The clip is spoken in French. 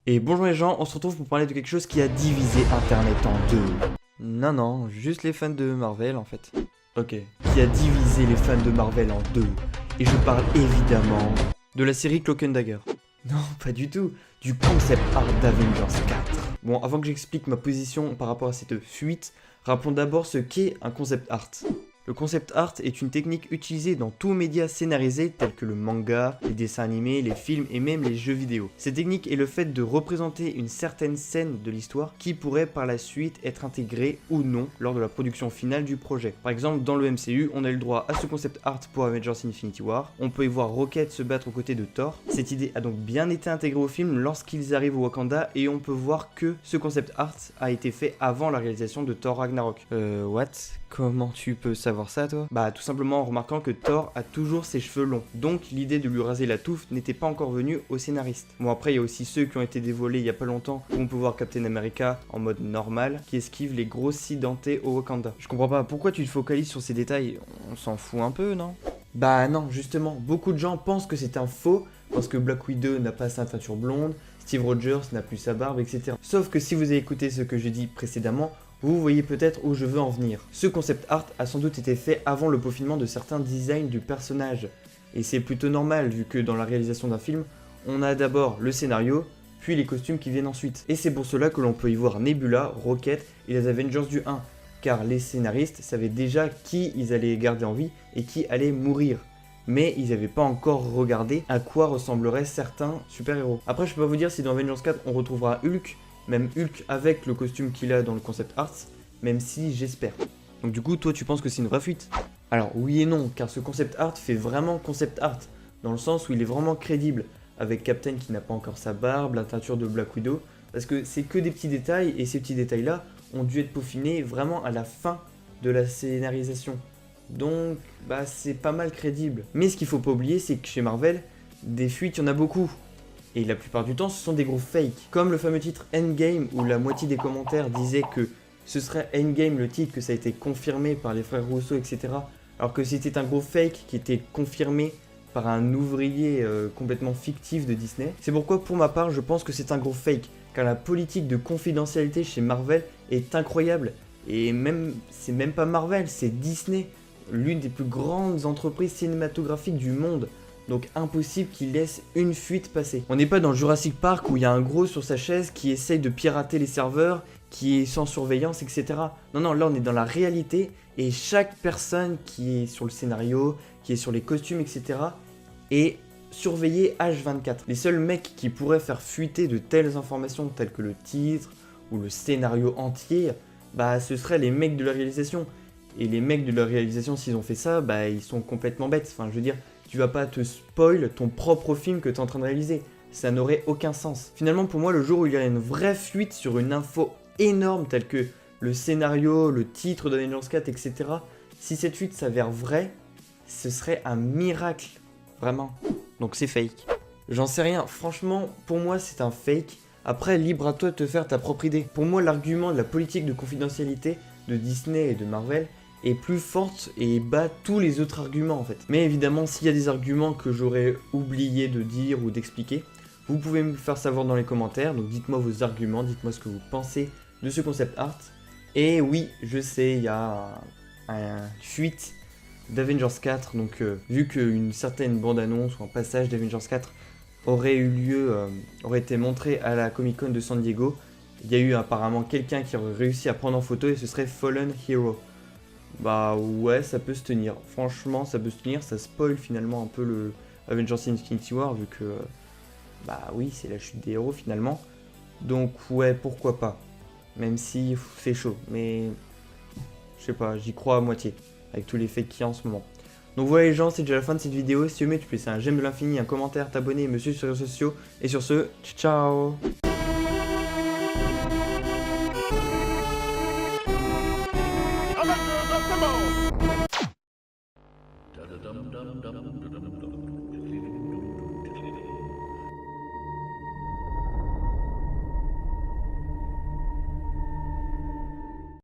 Et bonjour les gens, on se retrouve pour parler de quelque chose qui a divisé Internet en deux. Non, juste les fans de Marvel en fait. Ok. Qui a divisé les fans de Marvel en deux. Et je parle évidemment de la série Cloak and Dagger. Non, pas du tout. Du concept art d'Avengers 4. Bon, avant que j'explique ma position par rapport à cette fuite, rappelons d'abord ce qu'est un concept art. Le concept art est une technique utilisée dans tous médias scénarisés tels que le manga, les dessins animés, les films et même les jeux vidéo. Cette technique est le fait de représenter une certaine scène de l'histoire qui pourrait par la suite être intégrée ou non lors de la production finale du projet. Par exemple, dans le MCU, on a eu le droit à ce concept art pour Avengers Infinity War, on peut y voir Rocket se battre aux côtés de Thor. Cette idée a donc bien été intégrée au film lorsqu'ils arrivent au Wakanda et on peut voir que ce concept art a été fait avant la réalisation de Thor Ragnarok. What? Comment tu peux savoir ça, toi? Bah, tout simplement en remarquant que Thor a toujours ses cheveux longs. Donc, l'idée de lui raser la touffe n'était pas encore venue au scénariste. Bon, après, il y a aussi ceux qui ont été dévoilés il y a pas longtemps, où on peut voir Captain America en mode normal, qui esquive les grosses scies dentées au Wakanda. Je comprends pas, pourquoi tu te focalises sur ces détails? On s'en fout un peu, non? Bah non, justement, beaucoup de gens pensent que c'est un faux, parce que Black Widow n'a pas sa teinture blonde, Steve Rogers n'a plus sa barbe, etc. Sauf que si vous avez écouté ce que j'ai dit précédemment, vous voyez peut-être où je veux en venir. Ce concept art a sans doute été fait avant le peaufinement de certains designs du personnage. Et c'est plutôt normal vu que dans la réalisation d'un film, on a d'abord le scénario, puis les costumes qui viennent ensuite. Et c'est pour cela que l'on peut y voir Nebula, Rocket et les Avengers du 1, car les scénaristes savaient déjà qui ils allaient garder en vie et qui allait mourir. Mais ils n'avaient pas encore regardé à quoi ressembleraient certains super-héros. Après, je peux pas vous dire si dans Avengers 4 on retrouvera Hulk, même Hulk avec le costume qu'il a dans le concept art, même si j'espère. Donc du coup, toi tu penses que c'est une vraie fuite? Alors oui et non, car ce concept art fait vraiment concept art, dans le sens où il est vraiment crédible, avec Captain qui n'a pas encore sa barbe, la teinture de Black Widow, parce que c'est que des petits détails, et ces petits détails-là ont dû être peaufinés vraiment à la fin de la scénarisation. Donc, bah c'est pas mal crédible. Mais ce qu'il faut pas oublier, c'est que chez Marvel, des fuites, il y en a beaucoup. Et la plupart du temps, ce sont des gros fakes. Comme le fameux titre Endgame, où la moitié des commentaires disaient que ce serait Endgame le titre, que ça a été confirmé par les frères Rousseau, etc. Alors que c'était un gros fake qui était confirmé par un ouvrier complètement fictif de Disney. C'est pourquoi, pour ma part, je pense que c'est un gros fake, car la politique de confidentialité chez Marvel est incroyable. Et même, c'est même pas Marvel, c'est Disney, l'une des plus grandes entreprises cinématographiques du monde. Donc impossible qu'il laisse une fuite passer. On n'est pas dans Jurassic Park où il y a un gros sur sa chaise qui essaye de pirater les serveurs, qui est sans surveillance, etc. Non, là on est dans la réalité et chaque personne qui est sur le scénario, qui est sur les costumes, etc. est surveillée H24. Les seuls mecs qui pourraient faire fuiter de telles informations telles que le titre ou le scénario entier, bah ce seraient les mecs de la réalisation. Et les mecs de la réalisation, s'ils ont fait ça, bah ils sont complètement bêtes. Enfin je veux dire, tu vas pas te spoil ton propre film que tu es en train de réaliser. Ça n'aurait aucun sens. Finalement, pour moi, le jour où il y a une vraie fuite sur une info énorme telle que le scénario, le titre d'Avengers 4, etc., si cette fuite s'avère vraie, ce serait un miracle. Vraiment. Donc c'est fake. J'en sais rien. Franchement, pour moi, c'est un fake. Après, libre à toi de te faire ta propre idée. Pour moi, l'argument de la politique de confidentialité de Disney et de Marvel est plus forte et bat tous les autres arguments en fait. Mais évidemment, s'il y a des arguments que j'aurais oublié de dire ou d'expliquer, vous pouvez me le faire savoir dans les commentaires, donc dites-moi vos arguments, dites-moi ce que vous pensez de ce concept art. Et oui, je sais, il y a un fuite d'Avengers 4, donc vu qu'une certaine bande-annonce ou un passage d'Avengers 4 aurait eu lieu, aurait été montré à la Comic-Con de San Diego, il y a eu apparemment quelqu'un qui aurait réussi à prendre en photo et ce serait Fallen Hero. Bah ouais, ça peut se tenir. Franchement, ça peut se tenir. Ça spoil finalement un peu le Avengers Infinity War vu que... bah oui, c'est la chute des héros finalement. Donc ouais, pourquoi pas. Même si c'est chaud. Mais... je sais pas, j'y crois à moitié. Avec tous les fakes qu'il y a en ce moment. Donc voilà les gens, c'est déjà la fin de cette vidéo. Si tu aimais, tu peux laisser un j'aime de l'infini, un commentaire, t'abonner, me suivre sur les réseaux sociaux. Et sur ce, ciao. Dum dum dum dum dum.